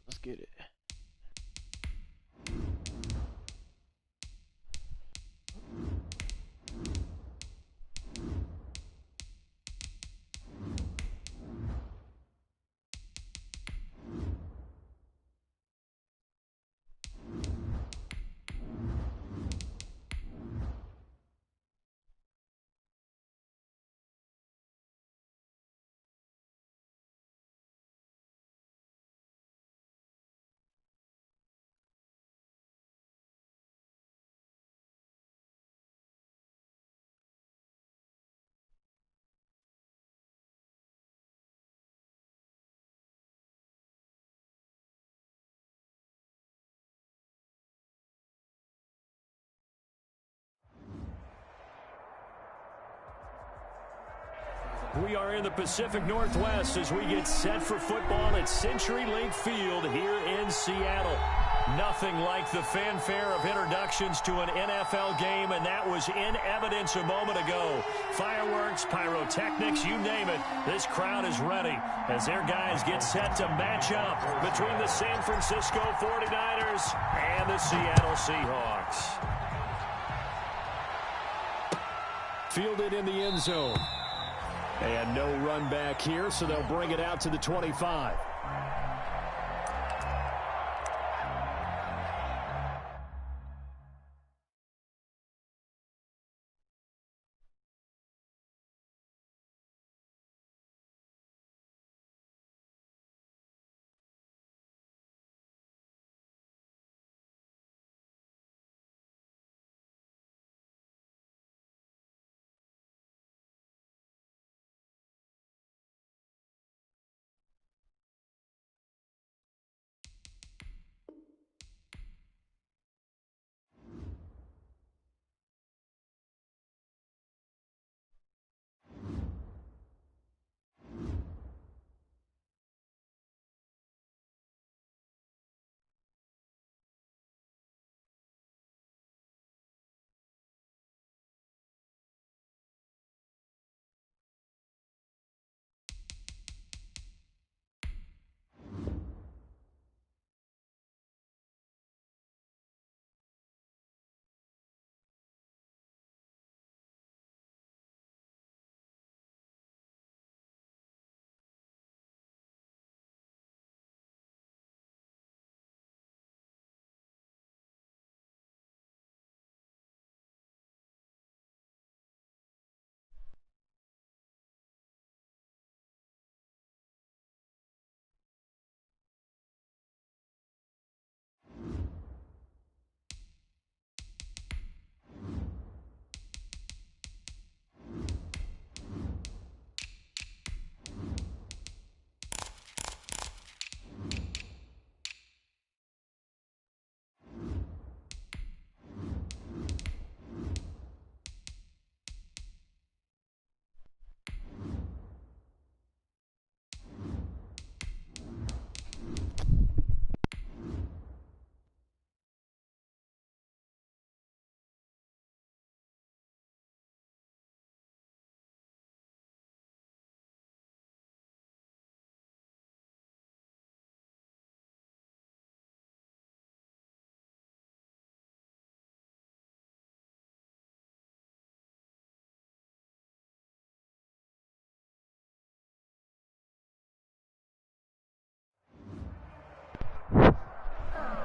Let's get it. We are in the Pacific Northwest as we get set for football at CenturyLink Field here in Seattle. Nothing like the fanfare of introductions to an NFL game, and that was in evidence a moment ago. Fireworks, pyrotechnics, you name it. This crowd is ready as their guys get set to match up between the San Francisco 49ers and the Seattle Seahawks. Fielded in the end zone. And no run back here, so they'll bring it out to the 25.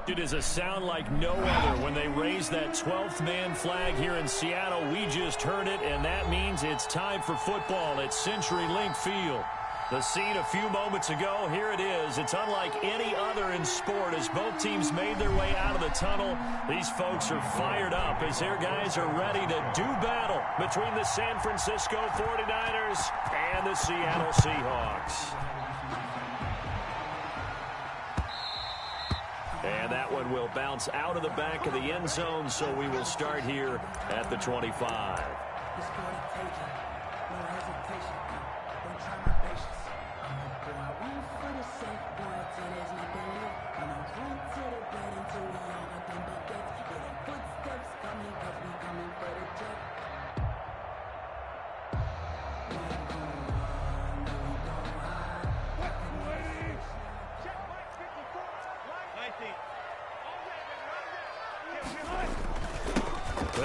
It is a sound like no other when they raise that 12th man flag here in Seattle. We just heard it, and that means it's time for football at CenturyLink Field. The scene a few moments ago, here it is. It's unlike any other in sport as both teams made their way out of the tunnel. These folks are fired up as their guys are ready to do battle between the San Francisco 49ers and the Seattle Seahawks. And that one will bounce out of the back of the end zone, so we will start here at the 25.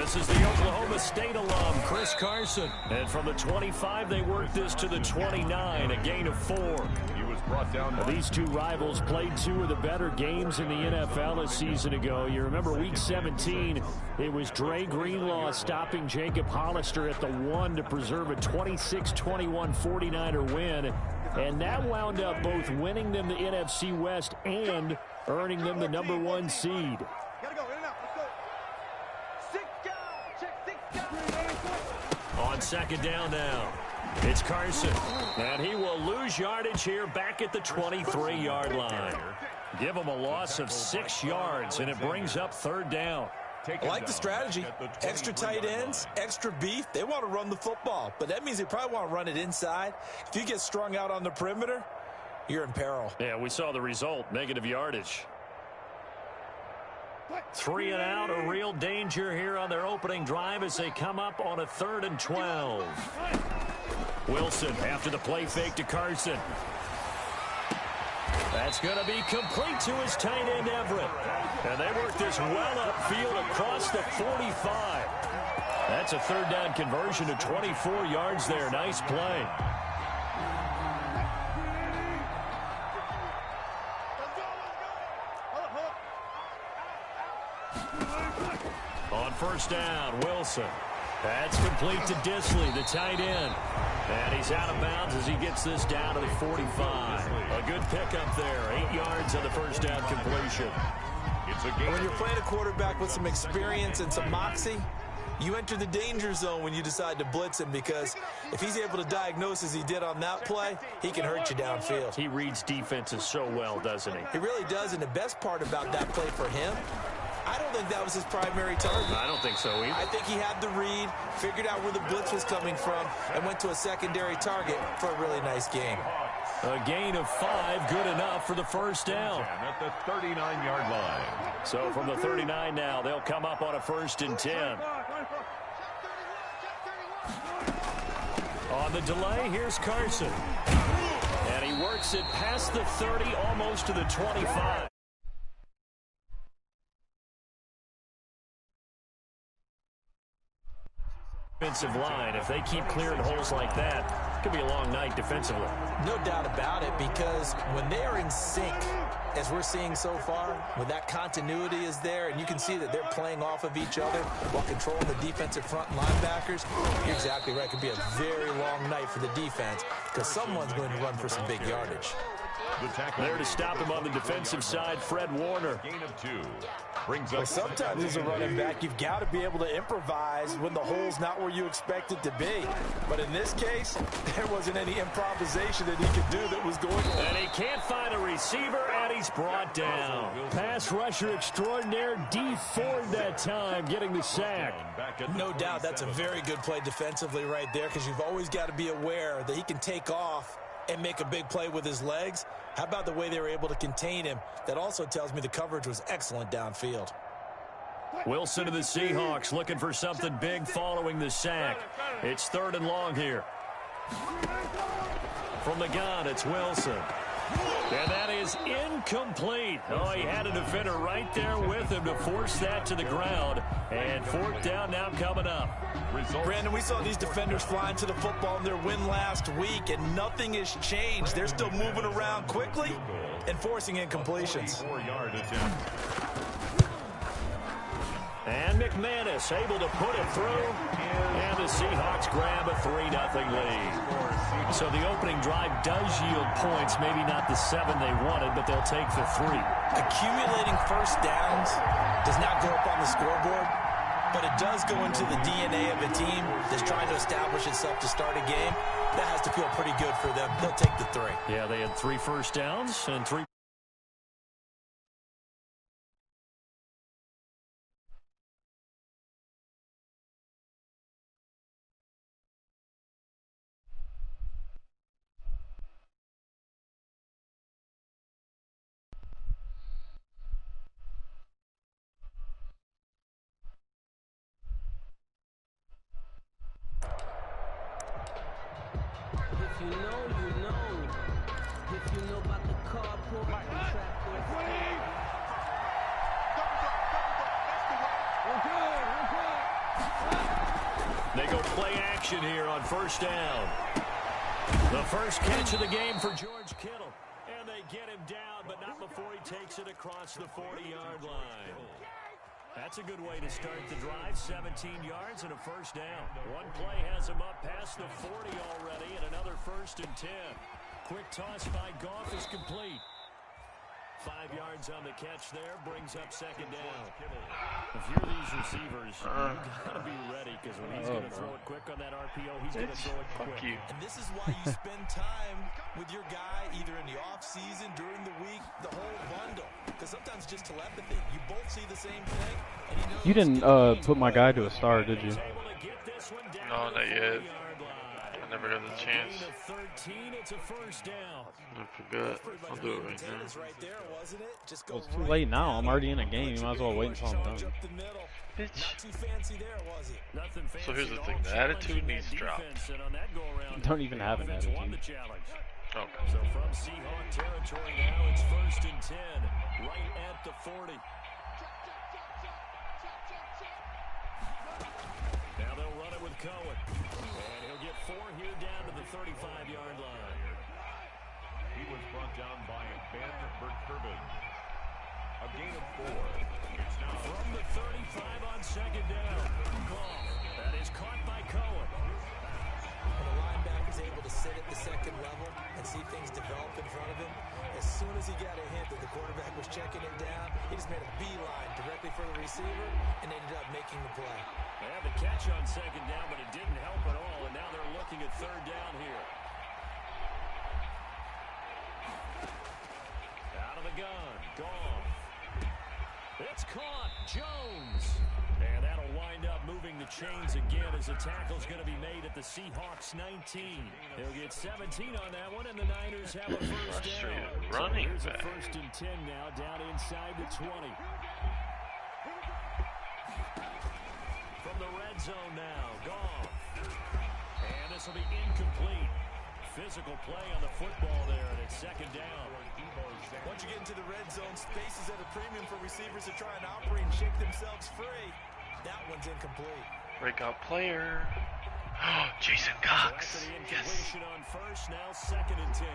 This is the Oklahoma State alum, Chris Carson. And from the 25, they work this to the 29, a gain of 4. He was brought down. Now, these two rivals played two of the better games in the NFL a season ago. You remember Week 17, it was Dre Greenlaw stopping Jacob Hollister at the 1 to preserve a 26-21 49er win. And that wound up both winning them the NFC West and earning them the #1 seed. On second down now, it's Carson. And he will lose yardage here back at the 23-yard line. Give him a loss of 6 yards, and it brings up third down. I like the strategy. Extra tight ends, extra beef. They want to run the football, but that means they probably want to run it inside. If you get strung out on the perimeter, you're in peril. Yeah, we saw the result, negative yardage. 3 and out, a real danger here on their opening drive as they come up on a 3rd and 12. Wilson after the play fake to Carson. That's going to be complete to his tight end, Everett. And they work this well upfield across the 45. That's a 3rd down conversion to 24 yards there. Nice play. On first down, Wilson. That's complete to Disley, the tight end. And he's out of bounds as he gets this down to the 45. A good pickup there. 8 yards on the first down completion. When you're playing a quarterback with some experience and some moxie, you enter the danger zone when you decide to blitz him, because if he's able to diagnose as he did on that play, he can hurt you downfield. He reads defenses so well, doesn't he? He really does, and the best part about that play for him, I don't think that was his primary target. I don't think so either. I think he had the read, figured out where the blitz was coming from, and went to a secondary target for a really nice game. A gain of 5, good enough for the first down. At the 39-yard line. So from the 39 now, they'll come up on a 1st and 10. On the delay, here's Carson. And he works it past the 30, almost to the 25. Defensive line, if they keep clearing holes like that, it could be a long night defensively. No doubt about it, because when they are in sync, as we're seeing so far, when that continuity is there, and you can see that they're playing off of each other while controlling the defensive front linebackers, you're exactly right. It could be a very long night for the defense, because someone's going to run for some big yardage. There to stop him on the defensive side, Fred Warner. Gain of 2. Brings Well, up sometimes as a running back, you've got to be able to improvise when the hole's not where you expect it to be. But in this case, there wasn't any improvisation that he could do that was going on. And he can't find a receiver, and he's brought down. Pass rusher extraordinaire, D Ford that time, getting the sack. No doubt that's a very good play defensively right there, because you've always got to be aware that he can take off and make a big play with his legs. How about the way they were able to contain him? That also tells me the coverage was excellent downfield. Wilson to the Seahawks, looking for something big following the sack. It's 3rd and long here. From the gun, it's Wilson. And that is incomplete. Oh, he had a defender right there with him to force that to the ground. And 4th down now coming up. Brandon, we saw these defenders flying to the football in their win last week, and nothing has changed. They're still moving around quickly and forcing incompletions. 4-yard attempt. And McManus able to put it through. And the Seahawks grab a 3-0 lead. So the opening drive does yield points, maybe not the 7 they wanted, but they'll take the 3. Accumulating first downs does not go up on the scoreboard, but it does go into the DNA of a team that's trying to establish itself to start a game. That has to feel pretty good for them. They'll take the 3. Yeah, they had 3 first downs and 3. They go play action here on first down. The first catch of the game for George Kittle. And they get him down, but not before he takes it across the 40-yard line. That's a good way to start the drive. 17 yards and a first down. One play has him up past the 40 already, and another 1st and 10. Quick toss by Goff is complete. 5 yards on the catch there, brings up second down. If you're these receivers, you gotta be ready, because when he's gonna throw it quick on that RPO, he's gonna throw it quick. And this is why you spend time with your guy, either in the off season, during the week, the whole bundle. Because sometimes just telepathy, you both see the same thing. And you didn't put my guy to a star, did you? No, not yet. I never got the chance. 13, it's a first down. I forgot. I'll do it right now. Well, it's too late now. I'm already in a game. You might as well wait until I'm done. Bitch. So here's the thing. The attitude needs dropped. Don't even have an attitude. Okay. So from Seahawk territory now, it's 1st and 10, right at the 40. Now they'll run it with Cohen. And he'll get 4 here down to the 35-yard line. He was brought down by Ben Burkerbin. A gain of 4. It's now from the 35 on second down. Ball. That is caught by Cohen. When the linebacker is able to sit at the second level and see things develop in front of him, as soon as he got a hint that the quarterback was checking it down, he just made a beeline directly for the receiver and ended up making the play. They had the catch on second down, but it didn't help at all, and now they're looking at third down here. Out of the gun, Goff. It's caught, Jones. And that'll wind up moving the chains again as the tackle's going to be made at the Seahawks 19. They'll get 17 on that one, and the Niners have a first down. Running so here's back. a 1st and 10 now, down inside the 20. From the red zone now, Goff. And this will be incomplete. Physical play on the football there, and it's second down. Once you get into the red zone, space is at a premium for receivers to try and operate and shake themselves free. That one's incomplete. Breakout player. Jason Cox. So after the Yes. incompletion on first, now 2nd and 10.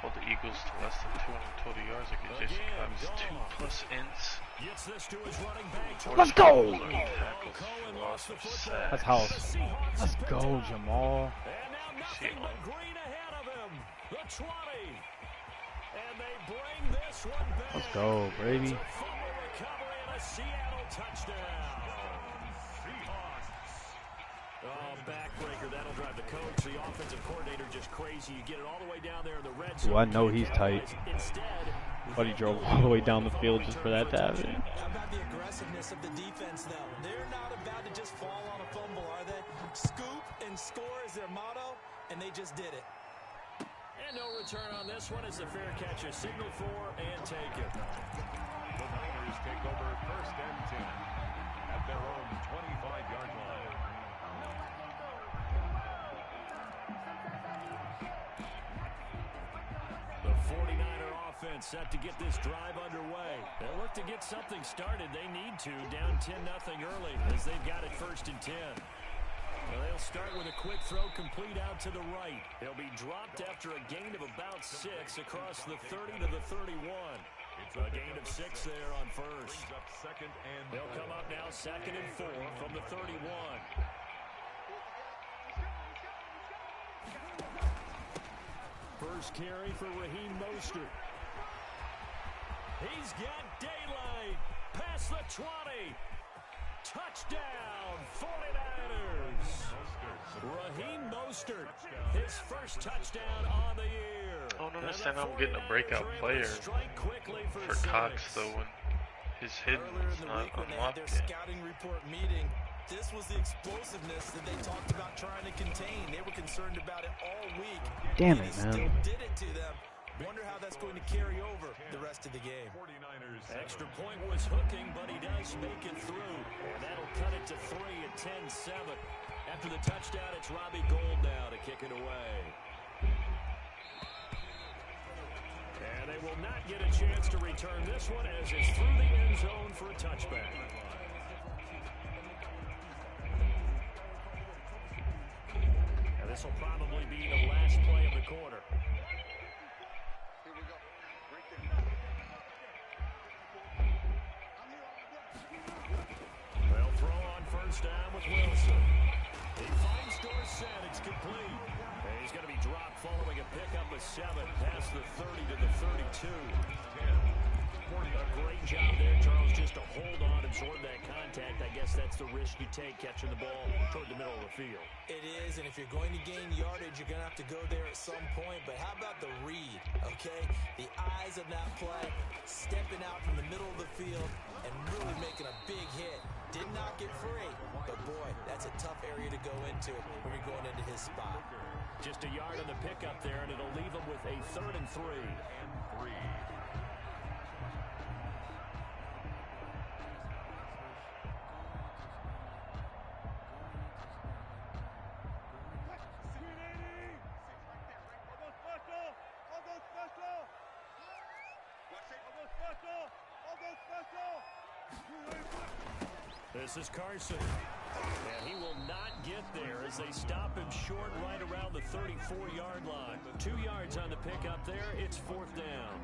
Hold the Eagles to less than 220 yards. I get Jason Cox 2+ ints. Gets this to his running back. Let's go! Cohen lost the football. That's house. Let's go, Jamal. And now nothing but green ahead of him. The 20. And they bring this one back. Let's go, Brady. It's a fumble recovery and a Seattle touchdown. Seahawks. Oh, backbreaker. That'll drive the coach. The offensive coordinator just crazy. You get it all the way down there in the red zone. Ooh, I know he's tight. Instead, But he drove all the way down the field just for that to happen. How about the aggressiveness of the defense, though? They're not about to just fall on a fumble, are they? Scoop and score is their motto, and they just did it. and no return on this one as the fair catch is signaled for and taken. The Niners take over 1st and 10 at their own 25-yard line. The 49er offense set to get this drive underway. They look to get something started. They need to, down 10-0 early as they've got it 1st and 10. Well, they'll start with a quick throw complete out to the right. They'll be dropped after a gain of about 6 across the 30 to the 31. A gain of 6 there on first. They'll come up now 2nd and 4 from the 31. First carry for Raheem Mostert. He's got daylight past the 20. Touchdown, 49ers. Raheem Mostert, his first touchdown on the year. I don't understand how I'm getting a breakout player for Cox, though, when his hidden is not unlocked their yet. scouting report meeting. This was the explosiveness that they talked about trying to contain. They were concerned about it all week. Damn and it, he man. still did it to them. Wonder how that's going to carry over the rest of the game. Extra point was hooking, but he does make it through. And that'll cut it to 3 at 10-7. After the touchdown, it's Robbie Gould now to kick it away. And they will not get a chance to return this one as it's through the end zone for a touchback. quarter. They'll throw on first down with Wilson. He finds Dorsett. It's complete. And he's going to be dropped following a pickup of 7 past the 30 to the 32. A great job there, Charles, just to hold on, absorb that contact. I guess that's the risk you take catching the ball toward the middle of the field. It is, and if you're going to gain yardage, you're going to have to go there at some point. But how about the read, okay? The eyes of that play, stepping out from the middle of the field and really making a big hit. Did not get free, but boy, that's a tough area to go into when you're going into his spot. Just a yard on the pickup there, and it'll leave him with a 3rd and 3. This is Carson, and he will not get there as they stop him short right around the 34-yard line. 2 yards on the pickup there. It's 4th down.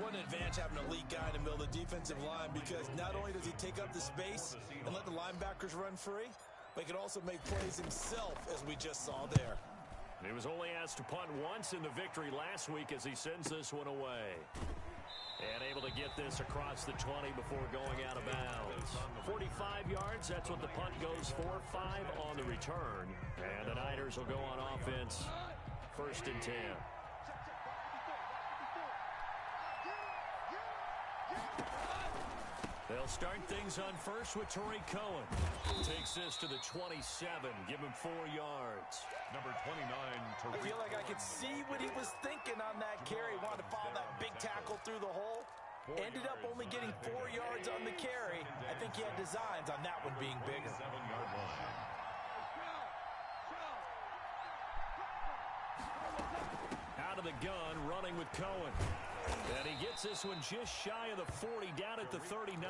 What an advantage having an elite guy in the middle of the defensive line, because not only does he take up the space and let the linebackers run free, but he can also make plays himself, as we just saw there. He was only asked to punt once in the victory last week as he sends this one away. And able to get this across the 20 before going out of bounds. 45 yards, that's what the punt goes for. 5 on the return. And the Niners will go on offense. 1st and 10. They'll start things on first with Torrey Cohen. Takes this to the 27. Give him 4 yards. Number 29, Torrey. I feel like I could see what he was thinking on that carry. He wanted to follow that big tackle through the hole. Ended up only getting 4 yards on the carry. I think he had designs on that one being bigger. 7-yard line. Out of the gun, running with Cohen. And he gets this one just shy of the 40, down at the 39.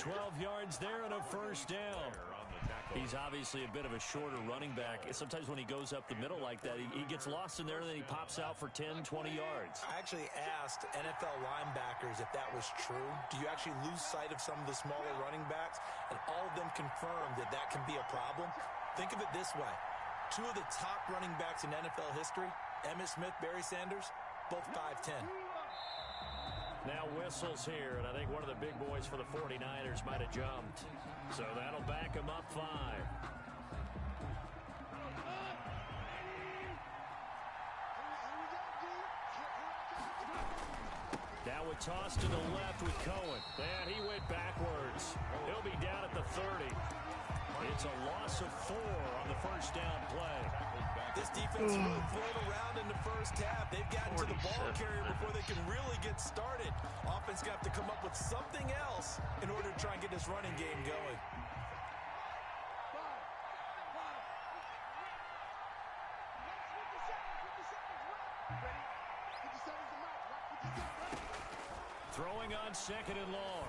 12 yards there and a 1st down. He's obviously a bit of a shorter running back. Sometimes when he goes up the middle like that, he gets lost in there, and then he pops out for 10, 20 yards. I actually asked NFL linebackers if that was true. Do you actually lose sight of some of the smaller running backs? And all of them confirmed that that can be a problem. Think of it this way. 2 of the top running backs in NFL history, Emmitt Smith, Barry Sanders, both 5'10". Now whistles here, and I think one of the big boys for the 49ers might have jumped. So that'll back him up 5. Now a toss to the left with Cohen. And he went backwards. He'll be down at the 30. It's a loss of 4 on the 1st down play. This defense really flowed around in the first half. They've gotten to the ball carrier before they can really get started. Offense got to come up with something else in order to try and get this running game going. Throwing on 2nd and long.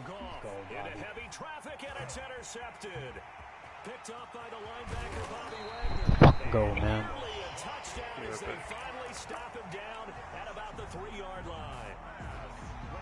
Goff into heavy traffic, and it's intercepted. Picked up by the linebacker, Bobby Wagner. Go, man. Nearly a touchdown as they finally stop him down at about the 3-yard line.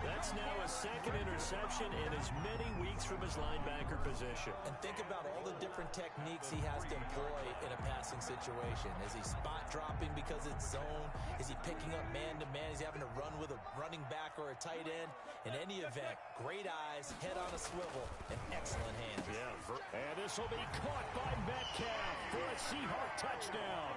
That's now a 2nd interception in as many weeks from his linebacker position. And think about all the different techniques he has to employ in a passing situation. Is he spot dropping because it's zone? Is he picking up man-to-man? Is he having to run with a running back or a tight end? In any event, great eyes, head on a swivel, and excellent hands. Yeah, and this will be caught by Metcalf for a Seahawk touchdown.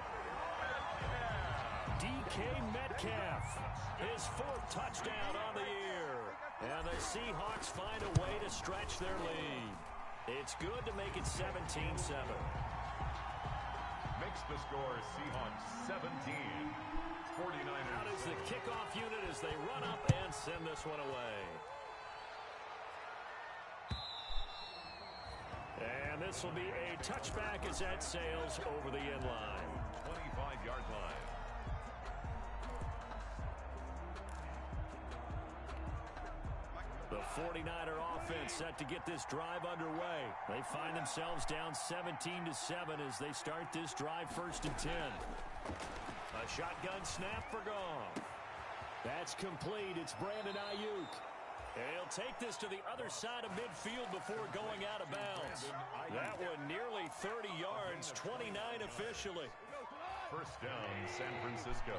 DK Metcalf, his 4th touchdown on the year. And the Seahawks find a way to stretch their lead. It's good to make it 17-7. Makes the score Seahawks 17. 49ers. Out is the kickoff unit as they run up and send this one away. And this will be a touchback as that sails over the end line. 25-yard line. The 49er offense set to get this drive underway. They find themselves down 17-7 as they start this drive 1st and 10. A shotgun snap for Goff. That's complete. It's Brandon Ayuk. And he'll take this to the other side of midfield before going out of bounds. That one nearly 30 yards, 29 officially. First down, San Francisco.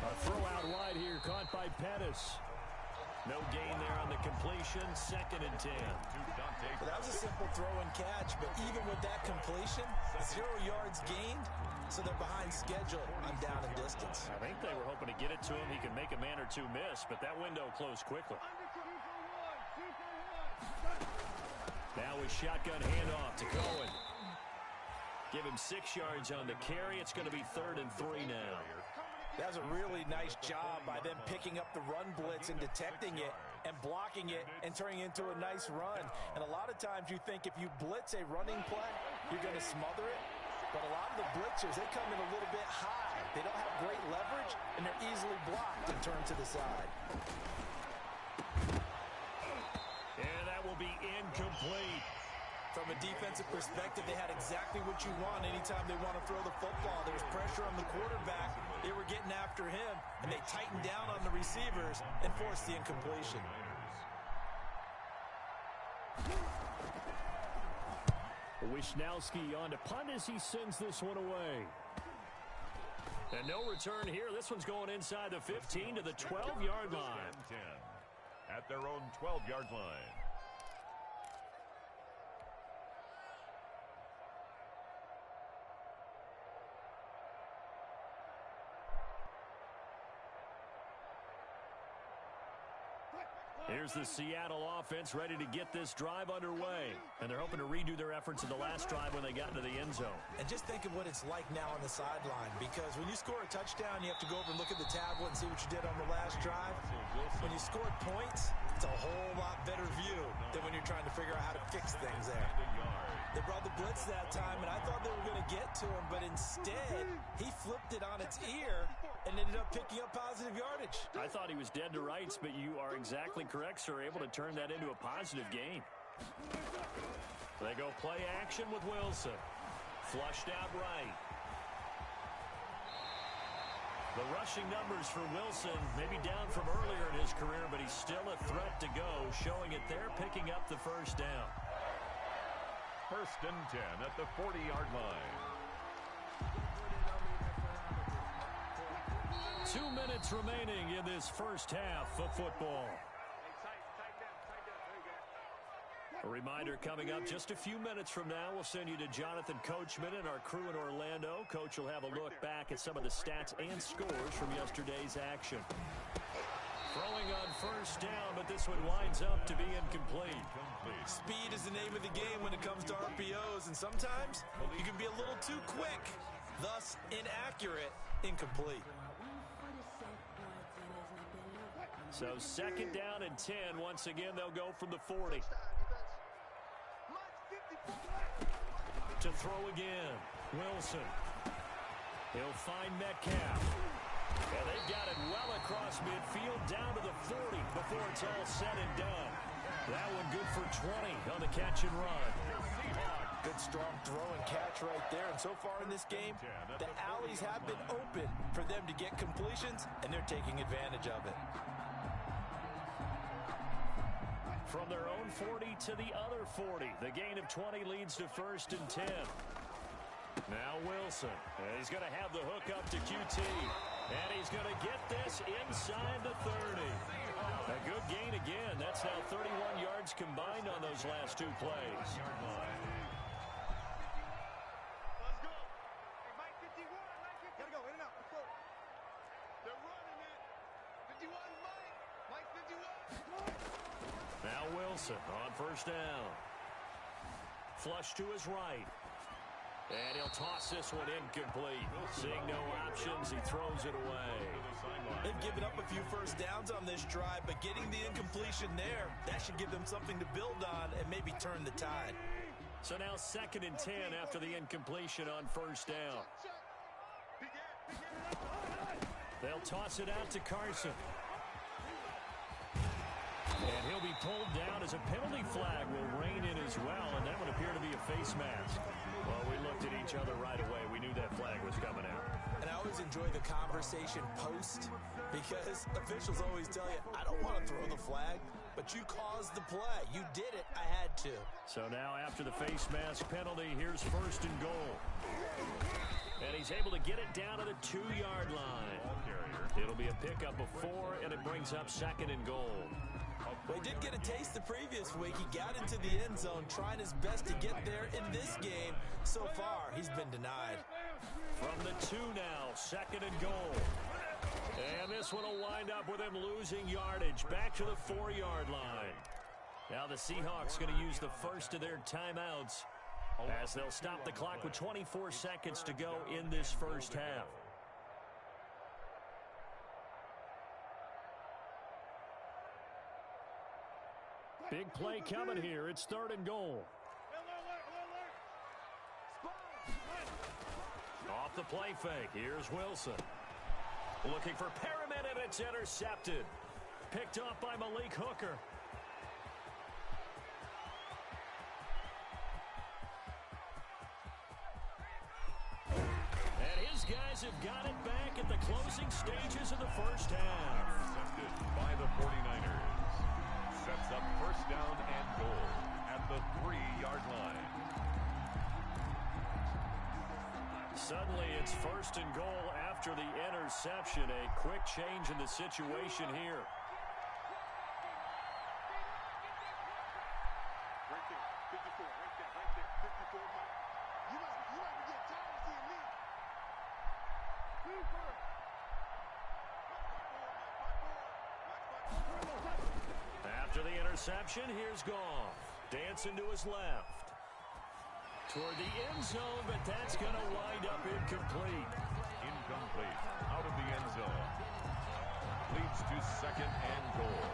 A throw out wide here, caught by Pettis. No gain there on the completion, 2nd and 10. Well, that was a simple throw and catch, but even with that completion, 0 yards gained, so they're behind schedule on down and distance. I think they were hoping to get it to him. He could make a man or two miss, but that window closed quickly. Now with shotgun handoff to Cohen. Give him 6 yards on the carry. It's going to be 3rd and 3 now. That was a really nice job by them picking up the run blitz and detecting it and blocking it and turning it into a nice run. And a lot of times you think if you blitz a running play, you're going to smother it. But a lot of the blitzers, they come in a little bit high. They don't have great leverage, and they're easily blocked and turned to the side. And that will be incomplete. From a defensive perspective, they had exactly what you want anytime they want to throw the football. There was pressure on the quarterback. They were getting after him, and they tightened down on the receivers and forced the incompletion. Wishnowski on to punt as he sends this one away. And no return here. This one's going inside the 15 to the 12-yard line. 10 at their own 12-yard line. Here's the Seattle offense ready to get this drive underway. And they're hoping to redo their efforts in the last drive when they got into the end zone. And just think of what it's like now on the sideline, because when you score a touchdown, you have to go over and look at the tablet and see what you did on the last drive. When you scored points, it's a whole lot better view than when you're trying to figure out how to fix things there. They brought the blitz that time, and I thought they were going to get to him, but instead, he flipped it on its ear and ended up picking up positive yardage. I thought he was dead to rights, but you are exactly correct, sir. Able to turn that into a positive gain. They go play action with Wilson. Flushed out right. The rushing numbers for Wilson may be down from earlier in his career, but he's still a threat to go, showing it there, picking up the first down. First and 10 at the 40-yard line. 2 minutes remaining in this first half of football. A reminder coming up just a few minutes from now. We'll send you to Jonathan Coachman and our crew in Orlando. Coach will have a look back at some of the stats and scores from yesterday's action. Throwing on first down, but this one winds up to be incomplete. Speed is the name of the game when it comes to RPOs, and sometimes you can be a little too quick, thus inaccurate, incomplete. So 2nd down and 10. Once again, they'll go from the 40. To throw again, Wilson. He'll find Metcalf. And they've got it well across midfield, down to the 40 before it's all said and done. That one good for 20 on the catch and run. Good strong throw and catch right there. And so far in this game, the alleys have been open for them to get completions, and they're taking advantage of it. From their own 40 to the other 40. The gain of 20 leads to 1st and 10. Now Wilson. And he's going to have the hook up to QT. And he's going to get this inside the 30. A good gain again. That's now 31 yards combined on those last 2 plays. Now Wilson on first down. Flush to his right. And he'll toss this one incomplete. Seeing no options, he throws it away. They've given up a few first downs on this drive, but getting the incompletion there, that should give them something to build on and maybe turn the tide. So now 2nd and 10 after the incompletion on first down. They'll toss it out to Carson. And he'll be pulled down as a penalty flag will rein in as well, and that would appear to be a face mask. Well, we looked at each other right away. We knew that flag was coming out. And I always enjoy the conversation post because officials always tell you, I don't want to throw the flag, but you caused the play. You did it. I had to. So now after the face mask penalty, here's 1st and goal. And he's able to get it down to the 2-yard line. It'll be a pickup of 4, and it brings up 2nd and goal. Well, he did get a taste the previous week. He got into the end zone, trying his best to get there in this game. So far, he's been denied. From the 2 now, 2nd and goal. And this one will wind up with him losing yardage back to the 4-yard line. Now the Seahawks going to use the first of their timeouts as they'll stop the clock with 24 seconds to go in this first half. Big play coming here. It's 3rd and goal. Off the play fake. Here's Wilson. Looking for Perriman, and it's intercepted. Picked off by Malik Hooker. And his guys have got it back at the closing stages of the first half. Intercepted by the 49ers. Sets up 1st down and goal at the 3-yard line. Suddenly it's 1st and goal after the interception. A quick change in the situation here. Right there, 54, right there, 54. You like to get tired of seeing me. After the interception, here's Goff. Dancing to his left. Toward the end zone, but that's going to wind up incomplete. Incomplete. Out of the end zone. Leads to 2nd and goal.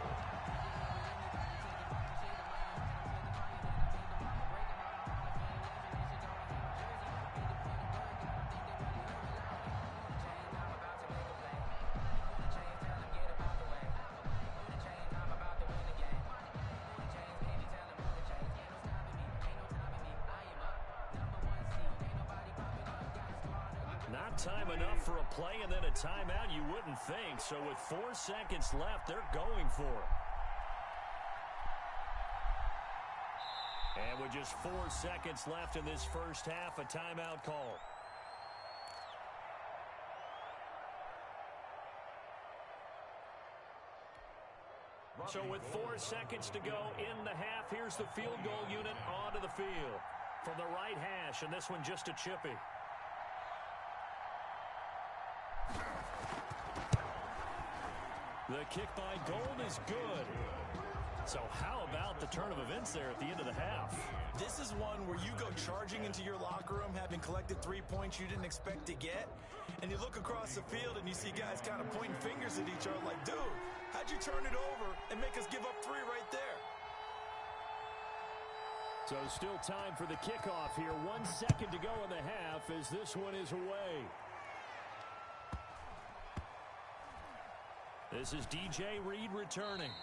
Time enough for a play and then a timeout, you wouldn't think. So with 4 seconds left, they're going for it. And with just 4 seconds left in this first half, a timeout call. So with 4 seconds to go in the half, here's the field goal unit onto the field. From the right hash, and this one just a chippy. The kick by Gold is good. So how about the turn of events there at the end of the half? This is one where you go charging into your locker room having collected 3 points you didn't expect to get, and you look across the field and you see guys kind of pointing fingers at each other like, dude, how'd you turn it over and make us give up 3 right there? So still time for the kickoff here. 1 second to go in the half as this one is away. This is DJ Reed returning.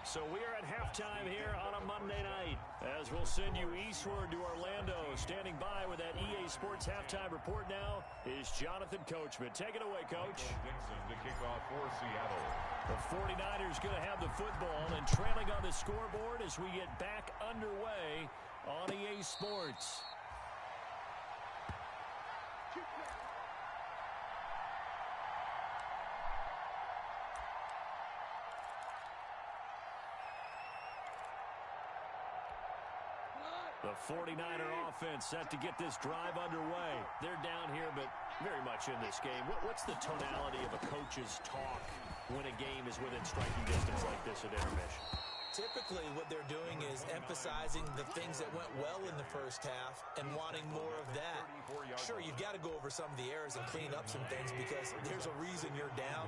So we are at halftime here on a Monday night as we'll send you eastward to Orlando. Standing by with that EA Sports halftime report now is Jonathan Coachman. Take it away, Coach. Dixon to kick off for Seattle. The 49ers going to have the football and trailing on the scoreboard as we get back underway on EA Sports. The 49er offense set to get this drive underway. They're down here, but very much in this game. What's the tonality of a coach's talk when a game is within striking distance like this at intermission? Typically, what they're doing is emphasizing the things that went well in the first half and wanting more of that. Sure, you've got to go over some of the errors and clean up some things because there's a reason you're down.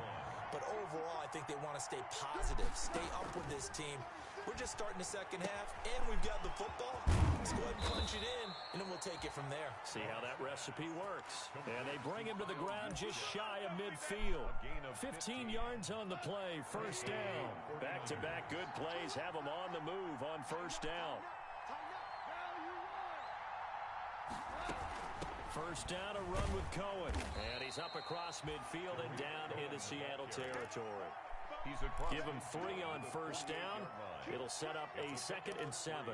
But overall, I think they want to stay positive, stay up with this team. We're just starting the second half, and we've got the football. Let's go ahead and punch it in, and then we'll take it from there. See how that recipe works. And they bring him to the ground just shy of midfield. 15 yards on the play, first down. Back-to-back good plays have them on the move on first down. First down, a run with Cohen. And he's up across midfield and down into Seattle territory. Give him 3 on first down. It'll set up a 2nd and 7.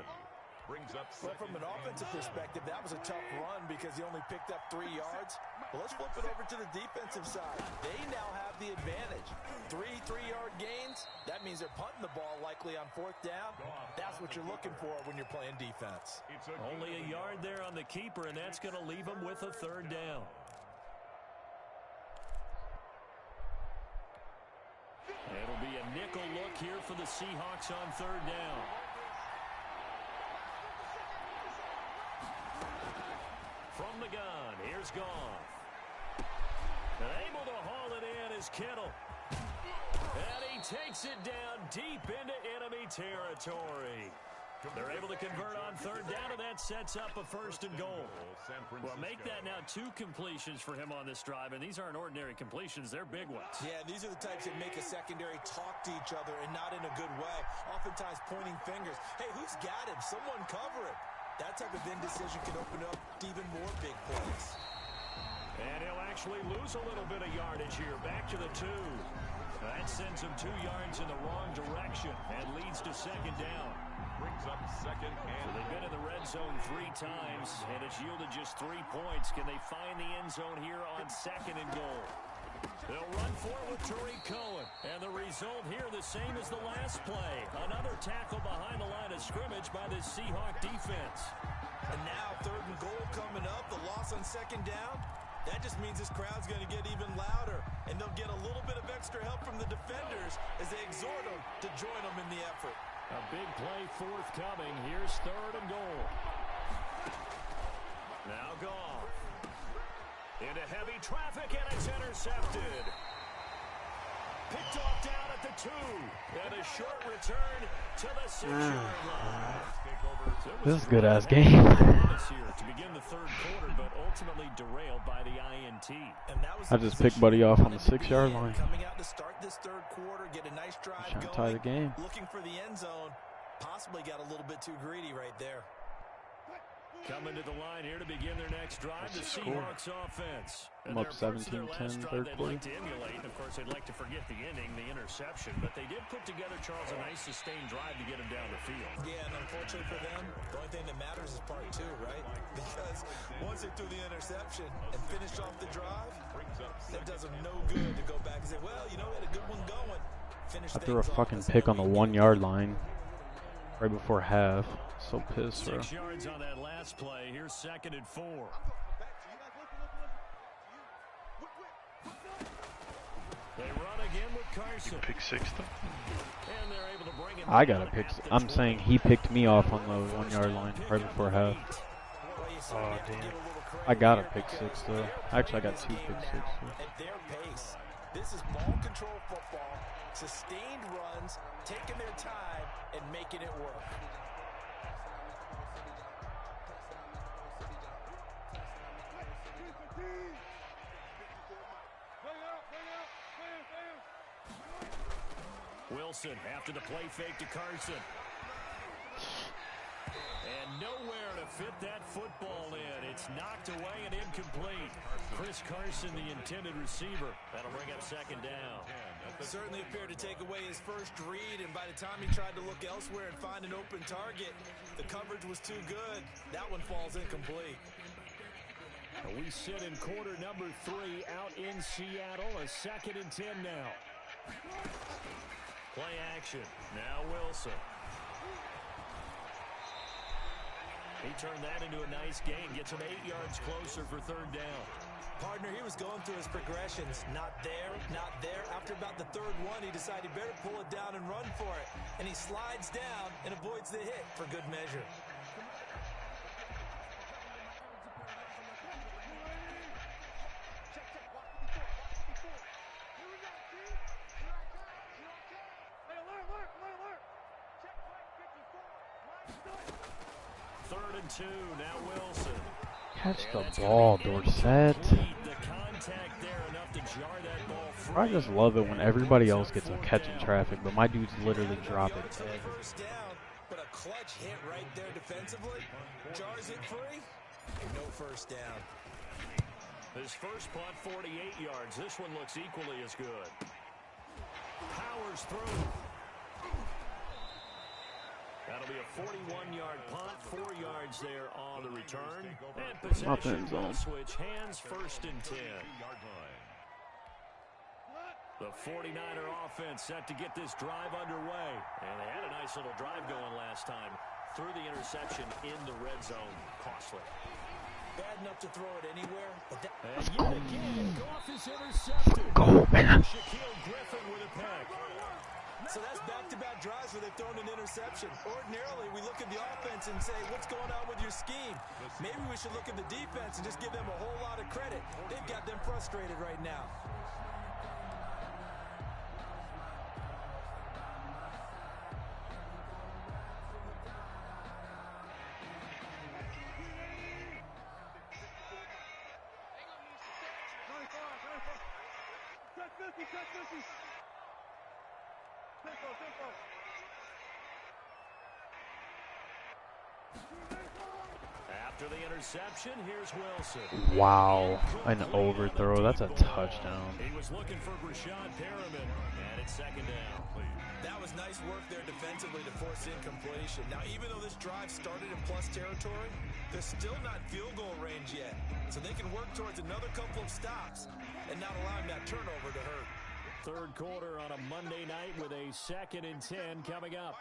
Well, from an offensive perspective, that was a tough run because he only picked up 3 yards. Well, let's flip it over to the defensive side. They now have the advantage. 3 3-yard gains. That means they're punting the ball likely on 4th down. That's what you're looking for when you're playing defense. Only a yard there on the keeper, and that's going to leave him with a 3rd down. It'll be a nickel look here for the Seahawks on 3rd down. From the gun, here's Goff. And able to haul it in is Kittle. And he takes it down deep into enemy territory. They're able to convert on 3rd down, and that sets up a 1st and goal. Well, make that now 2 completions for him on this drive, and these aren't ordinary completions. They're big ones. Yeah, these are the types that make a secondary talk to each other and not in a good way. Oftentimes pointing fingers. Hey, who's got him? Someone cover him. That type of indecision can open up even more big plays. And he'll actually lose a little bit of yardage here. Back to the 2. That sends him 2 yards in the wrong direction and leads to 2nd down. Brings up 2nd and so they've been in the red zone 3 times, and it's yielded just 3 points. Can they find the end zone here on 2nd and goal? They'll run for it with Tariq Cohen. And the result here the same as the last play. Another tackle behind the line of scrimmage by this Seahawk defense. And now 3rd and goal coming up. The loss on 2nd down. That just means this crowd's going to get even louder. And they'll get a little bit of extra help from the defenders as they exhort them to join them in the effort. A big play forthcoming. Here's 3rd and goal. Now Goff. Into heavy traffic, and it's intercepted. Picked off down at the 2. And a short return to the 6-yard line. This is a good-ass game. To begin the 3rd quarter, but ultimately derailed by the INT. I just picked Buddy off on the 6-yard line. Coming out to start this 3rd quarter, get a nice drive Trying to going. tie the game. Looking for the end zone. Possibly got a little bit too greedy right there. Coming to the line here to begin their next drive, the Seahawks offense. I'm up 17-10, 3rd quarter. Like to emulate, and of course, they'd like to forget the ending, the interception, but they did put together, Charles, a nice sustained drive to get them down the field. Yeah, and unfortunately for them, the only thing that matters is part 2, right? Because once they threw the interception and finished off the drive, that does them no good to go back and say, well, you know, we had a good one going. I threw a fucking pick on the 1-yard line right before half. So pissed, bro. 6 yards on that last play. Here's 2nd and 4. They run again with Carson. Pick 6 though. And they're able to bring him I got a pick. I'm saying he picked me off on the 1-yard line right before half. Oh, damn. I got a pick 6 though. Actually, I got 2 pick 6. At their pace, this is ball control football, sustained runs, taking their time and making it work. Wilson after the play fake to Carson. And nowhere to fit that football in. It's knocked away and incomplete. Chris Carson, the intended receiver. That'll bring up 2nd down. Certainly appeared to take away his first read, and by the time he tried to look elsewhere and find an open target, the coverage was too good. That one falls incomplete. We sit in quarter number 3 out in Seattle. A 2nd and 10 now. Play action. Now Wilson. He turned that into a nice gain. Gets him 8 yards closer for 3rd down. Partner, he was going through his progressions. Not there, not there. After about the 3rd one, he decided he better pull it down and run for it. And he slides down and avoids the hit for good measure. 3rd and 2. Now Wilson. Catch the ball, Dorsett. The contact there enough to jar that ball free. I just love it when everybody else gets a catch in traffic, but my dudes literally drop it dead. First down, but a clutch hit right there defensively. Jars it free. No first down. His first punt, 48 yards. This one looks equally as good. Powers through. That'll be a 41-yard punt, 4 yards there on the return. And possession will switch hands, 1st and 10. The 49er offense set to get this drive underway. And they had a nice little drive going last time. Through the interception in the red zone. Costly. Bad enough to throw it anywhere. But and yet again, Goff is intercepted. Go, man. Shaquille Griffin with a pick. So that's back-to-back drives where they've thrown an interception. Ordinarily, we look at the offense and say, what's going on with your scheme? Maybe we should look at the defense and just give them a whole lot of credit. They've got them frustrated right now. After the interception, here's Wilson. Wow, an overthrow. That's a touchdown. He was looking for Rashad Perriman, and it's 2nd down. That was nice work there defensively to force incompletion. Now, even though this drive started in plus territory, they're still not field goal range yet. So they can work towards another couple of stops and not allowing that turnover to hurt. 3rd quarter on a Monday night with a 2nd and 10 coming up.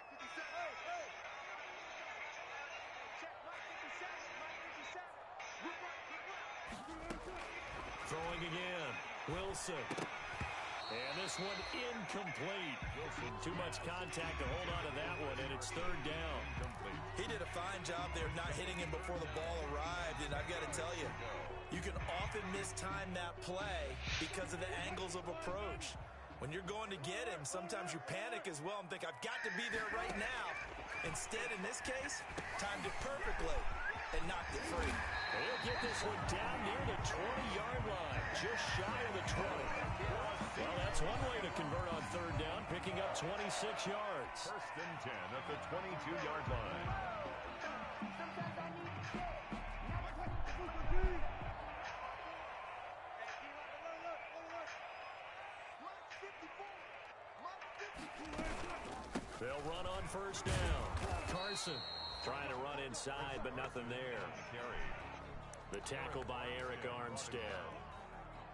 Throwing again. Wilson. And this one incomplete. Too much contact to hold on to that one, and it's 3rd down. He did a fine job there not hitting him before the ball arrived, and I've got to tell you, you can often mistime that play because of the angles of approach. When you're going to get him, sometimes you panic as well and think, I've got to be there right now. Instead, in this case, timed it perfectly and knocked it free. He'll get this one down near the 20-yard line, just shy of the 20. Well, that's one way to convert on 3rd down, picking up 26 yards. 1st and 10 at the 22-yard line. They'll run on 1st down. Carson trying to run inside, but nothing there. The tackle by Eric Armstead.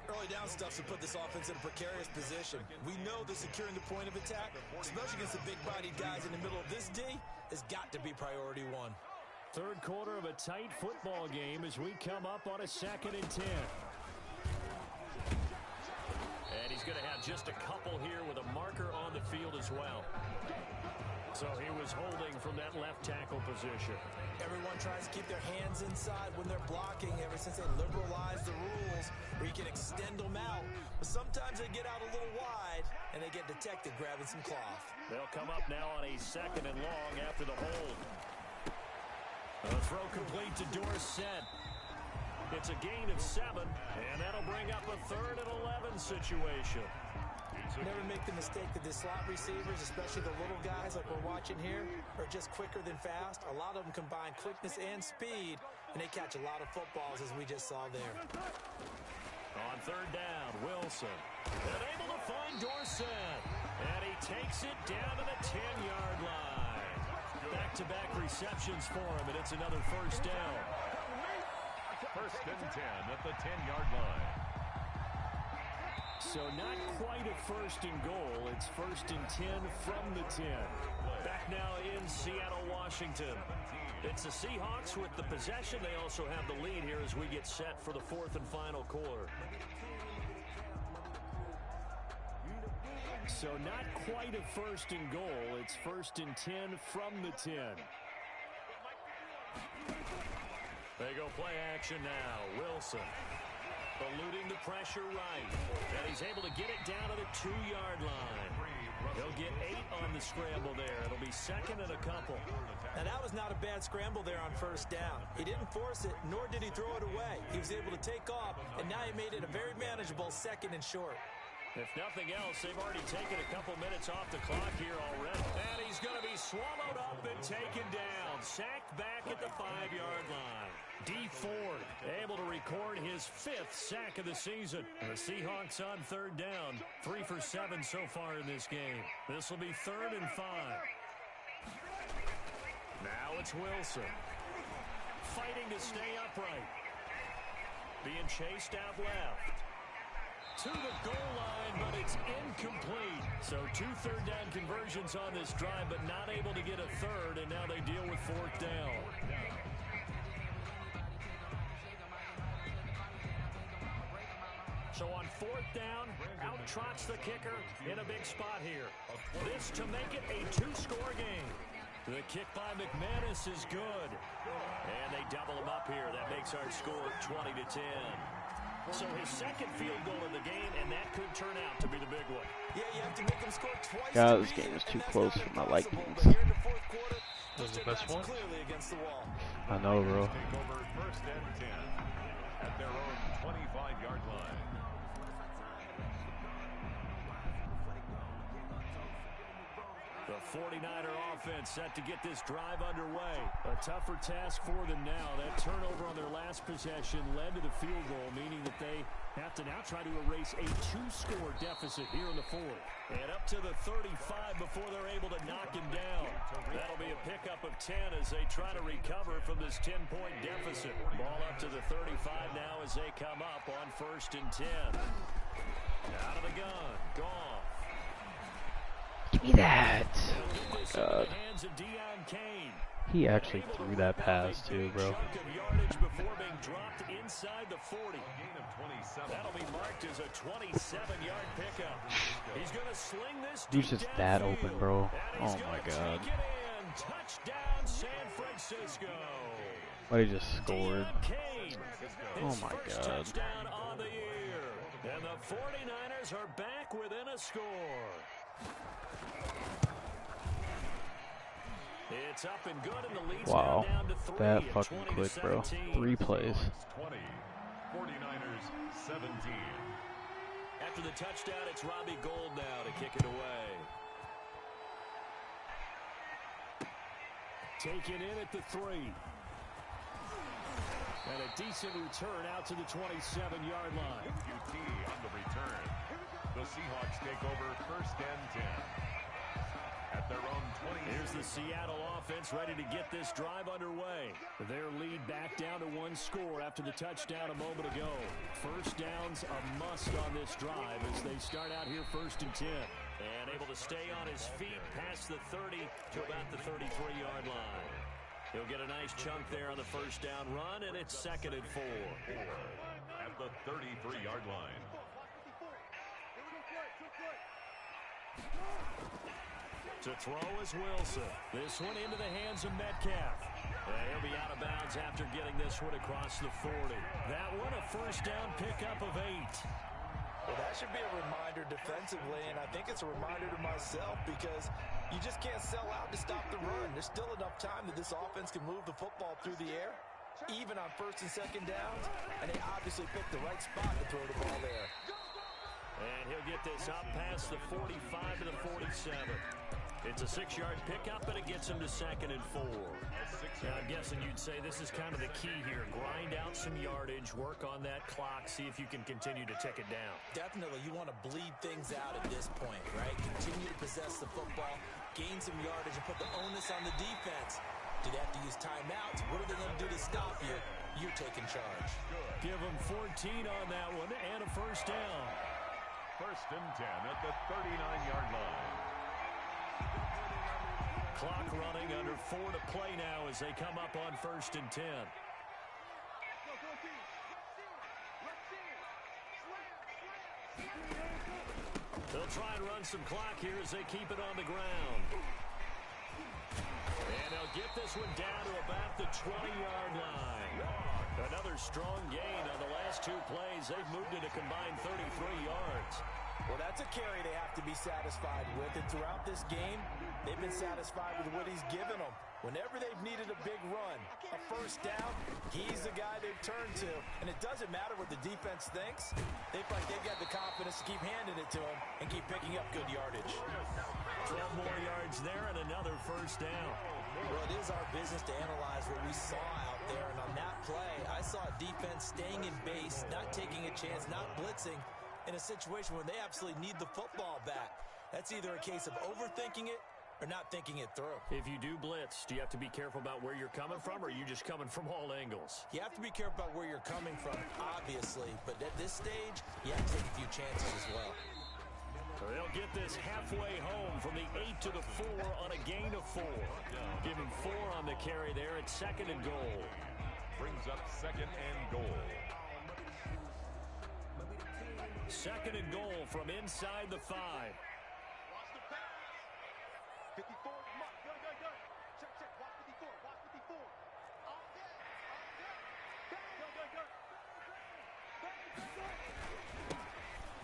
Early down stuff's to put this offense in a precarious position. We know that securing the point of attack, especially against the big-bodied guys in the middle of this D, has got to be priority 1. 3rd quarter of a tight football game as we come up on a 2nd and 10. And he's going to have just a couple here with a marker on the field as well. So he was holding from that left tackle position. Everyone tries to keep their hands inside when they're blocking ever since they liberalized the rules where you can extend them out. But sometimes they get out a little wide and they get detected grabbing some cloth. They'll come up now on a 2nd and long after the hold. A throw complete to Dorsett. It's a gain of 7, and that'll bring up a 3rd and 11 situation. Never make the mistake that the slot receivers, especially the little guys like we're watching here, are just quicker than fast. A lot of them combine quickness and speed, and they catch a lot of footballs, as we just saw there. On 3rd down, Wilson. And able to find Dorsett. And he takes it down to the 10-yard line. Back-to-back receptions for him, and it's another 1st down. 1st and 10 at the 10-yard line. So not quite a 1st and goal. It's 1st and 10 from the 10. Back now in Seattle, Washington. It's the Seahawks with the possession. They also have the lead here as we get set for the 4th and final quarter. So not quite a 1st and goal. It's 1st and 10 from the 10. They go play action now. Wilson eluding the pressure right. And he's able to get it down to the 2-yard line. He'll get 8 on the scramble there. It'll be second and a couple. And that was not a bad scramble there on first down. He didn't force it, nor did he throw it away. He was able to take off, and now he made it a very manageable second and short. If nothing else, they've already taken a couple minutes off the clock here already. And he's going to be swallowed up and taken down. Sacked back at the 5-yard line. D Ford able to record his 5th sack of the season. The Seahawks on third down. 3 for 7 so far in this game. This will be 3rd and 5. Now it's Wilson. Fighting to stay upright. Being chased out left. To the goal line, but it's incomplete. So 2 third-down conversions on this drive, but not able to get a third, and now they deal with 4th down. So on 4th down, out trots the kicker in a big spot here. This to make it a 2-score game. The kick by McManus is good. And they double him up here. That makes our score 20-10. So his second field goal of the game, and that could turn out to be the big one. Yeah, you have to make him score twice. God, this game is too close for my likings. Was the best one? I know, bro. Take over 1st and 10 at their own 25-yard line. The 49er offense set to get this drive underway. A tougher task for them now. That turnover on their last possession led to the field goal, meaning that they have to now try to erase a 2-score deficit here in the 4th. And up to the 35 before they're able to knock him down. That'll be a pickup of 10 as they try to recover from this 10-point deficit. Ball up to the 35 now as they come up on 1st and 10. Out of the gun. Goff. Give me that. Oh my God. He actually threw that pass too, bro. That'll be marked as a 27-yard pickup. He's going to sling this. Dude's just that open, bro. Oh my God. Touchdown San Francisco. But he just scored. Oh my God. Touchdown on the year. And the 49ers are back within a score. It's up and good, and the lead's wow, down to 3 that fucking quick, bro. 3 plays. 20, 49ers 17. After the touchdown, it's Robbie Gould now to kick it away. Taken in at the 3. And a decent return out to the 27-yard line. QT on the return. The Seahawks take over 1st and 10. At their own 20. Here's the Seattle offense ready to get this drive underway. Their lead back down to 1 score after the touchdown a moment ago. First down's a must on this drive as they start out here 1st and 10. And able to stay on his feet past the 30 to about the 33-yard line. He'll get a nice chunk there on the first down run, and it's 2nd and 4. At the 33-yard line. To throw is Wilson. This one into the hands of Metcalf. He'll be out of bounds after getting this one across the 40. That one a first down pickup of 8. Well, that should be a reminder defensively, and I think it's a reminder to myself because you just can't sell out to stop the run. There's still enough time that this offense can move the football through the air, even on 1st and 2nd downs, and they obviously picked the right spot to throw the ball there. And he'll get this up past the 45 to the 47. It's a 6-yard pickup, but it gets him to 2nd and 4. Now, I'm guessing you'd say this is kind of the key here. Grind out some yardage, work on that clock, see if you can continue to tick it down. Definitely, you want to bleed things out at this point, right? Continue to possess the football, gain some yardage, and put the onus on the defense. Do they have to use timeouts? What are they going to do to stop you? You're taking charge. Give them 14 on that one and a first down. 1st and 10 at the 39-yard line. Clock running under 4 to play now as they come up on 1st and 10. They'll try and run some clock here as they keep it on the ground. And they'll get this one down to about the 20-yard line. Another strong gain on the last 2 plays. They've moved it a combined 33 yards. Well, that's a carry they have to be satisfied with. And throughout this game, they've been satisfied with what he's given them. Whenever they've needed a big run, a first down, he's the guy they've turned to. And it doesn't matter what the defense thinks. They feel like they've got the confidence to keep handing it to him and keep picking up good yardage. 12 more yards there and another first down. Well, it is our business to analyze what we saw out there. And on that play, I saw a defense staying in base, not taking a chance, not blitzing in a situation where they absolutely need the football back. That's either a case of overthinking it or not thinking it through. If you do blitz, do you have to be careful about where you're coming from, or are you just coming from all angles? You have to be careful about where you're coming from, obviously. But at this stage, you have to take a few chances as well. So they'll get this halfway home from the 8 to the 4 on a gain of 4. Give him 4 on the carry there at 2nd and goal. Brings up 2nd and goal. 2nd and goal from inside the 5. Watch the pass. 54, Muck, go. Check, watch 54, watch 54. All day. Go.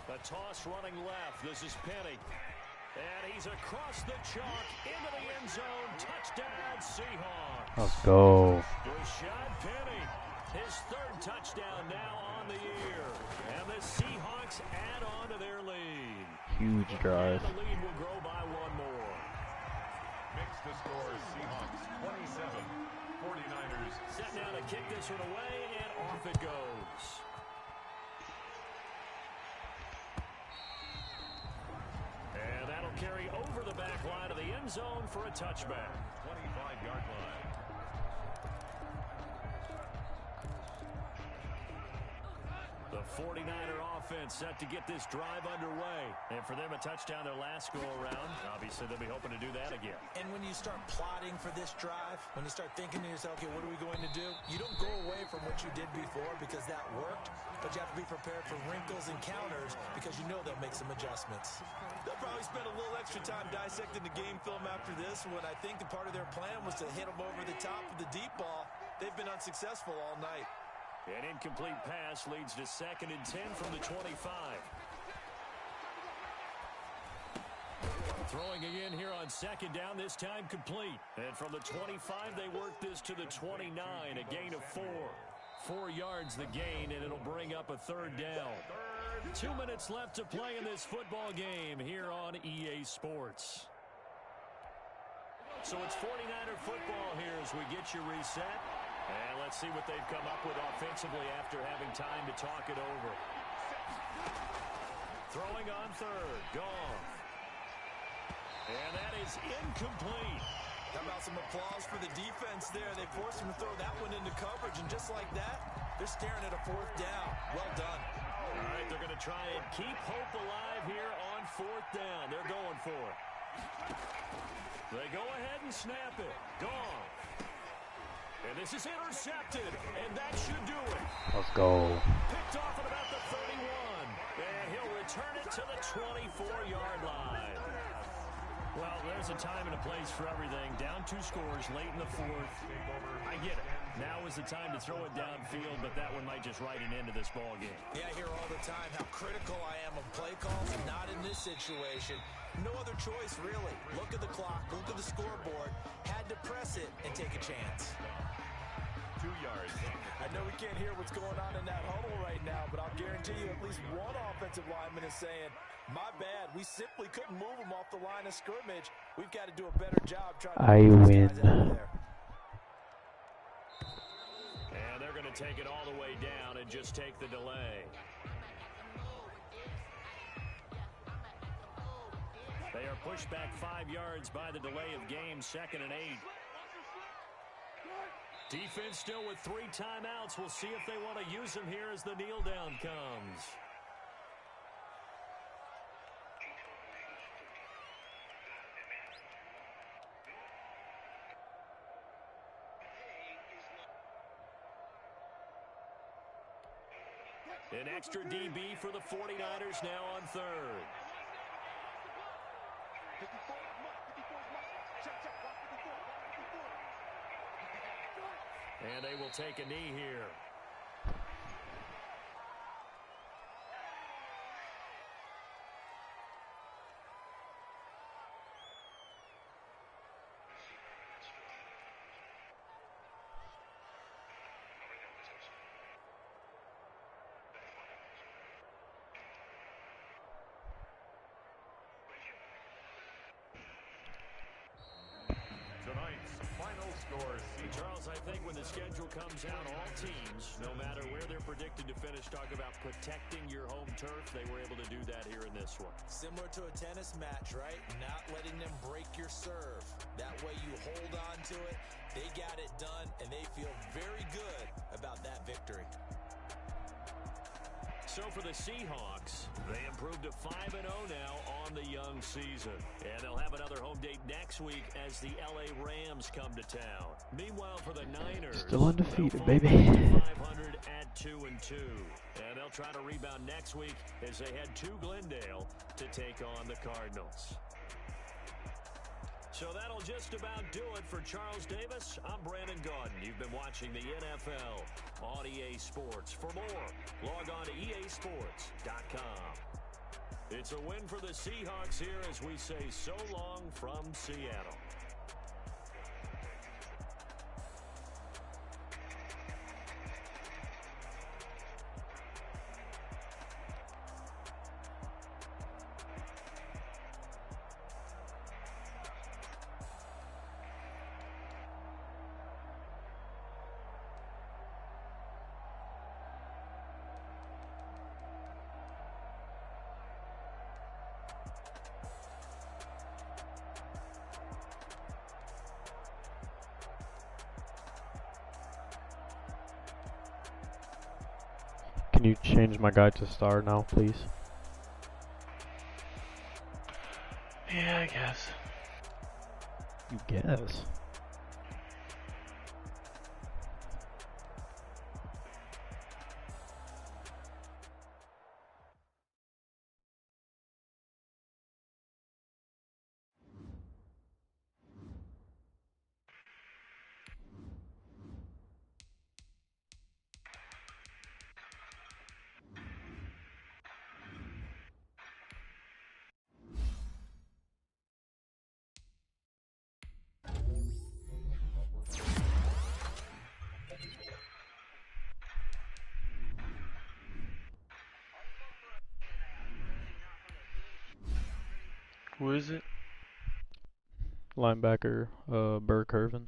The toss running left. This is Penny. And he's across the chalk into the end zone. Touchdown, Seahawks. Let's go. Rashad Penny, his 3rd touchdown now on the year. And the Seahawks add on to their lead. Huge drive. And the lead will grow by 1 more. Makes the score Seahawks 27, 49ers. Set now to kick this one away, and off it goes. And that'll carry over the back line of the end zone for a touchback. 25-yard line. The 49er offense set to get this drive underway. And for them, a touchdown their last go-around. Obviously, they'll be hoping to do that again. And when you start plotting for this drive, when you start thinking to yourself, okay, what are we going to do? You don't go away from what you did before because that worked, but you have to be prepared for wrinkles and counters because you know they'll make some adjustments. They'll probably spend a little extra time dissecting the game film after this when I think the part of their plan was to hit them over the top of the deep ball. They've been unsuccessful all night. An incomplete pass leads to 2nd and 10 from the 25. Throwing again here on 2nd down, this time complete. And from the 25, they work this to the 29, a gain of 4. 4 yards the gain, and it'll bring up a 3rd down. 2 minutes left to play in this football game here on EA Sports. So it's 49er football here as we get you reset. And let's see what they've come up with offensively after having time to talk it over. Throwing on 3rd. Gone. And that is incomplete. How about some applause for the defense there? They forced him to throw that one into coverage, and just like that, they're staring at a 4th down. Well done. All right, they're going to try and keep hope alive here on 4th down. They're going for it. They go ahead and snap it. Gone. And this is intercepted, and that should do it. Let's go. Picked off at about the 31, and he'll return it to the 24-yard line. Well, there's a time and a place for everything. Down 2 scores late in the 4th. I get it. Now is the time to throw it downfield, but that one might just write an end to this ball game. Yeah, I hear all the time how critical I am of play calls, and not in this situation. No other choice, really. Look at the clock, look at the scoreboard. Had to press it and take a chance. 2 yards. I know we can't hear what's going on in that huddle right now, but I'll guarantee you at least one offensive lineman is saying, my bad, we simply couldn't move them off the line of scrimmage. We've got to do a better job trying to get these guys out of there. And they're going to take it all the way down and just take the delay. They are pushed back 5 yards by the delay of game, 2nd and 8. Defense still with 3 timeouts. We'll see if they want to use them here as the kneel down comes. An extra DB for the 49ers now on 3rd. 54, Muck. Check, watch 54, watch 54. And they will take a knee here. final score, Charles, I think when the schedule comes out, all teams, no matter where they're predicted to finish, talk about protecting your home turf. They were able to do that here in this one. Similar to a tennis match, right? Not letting them break your serve. That way you hold on to it. They got it done, and they feel very good about that victory. So for the Seahawks, they improved to 5-0 now on the young season. And they'll have another home date next week as the LA Rams come to town. Meanwhile, for the Niners, still undefeated, baby. 500 at 2-2. And they'll try to rebound next week as they head to Glendale to take on the Cardinals. So that'll just about do it for Charles Davis. I'm Brandon Gaudin. You've been watching the NFL on EA Sports. For more, log on to easports.com. It's a win for the Seahawks here as we say so long from Seattle. Can you change my guy to star now, please? Yeah, I guess. You guess. Who is it? Linebacker, Burke Irvin.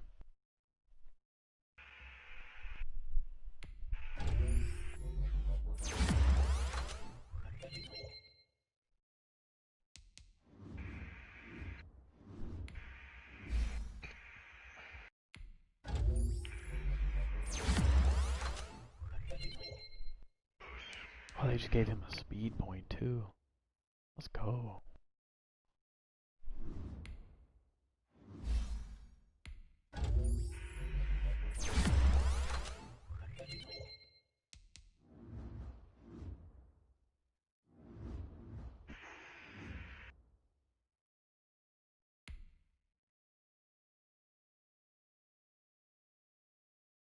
Oh, they just gave him a speed point too. Let's go.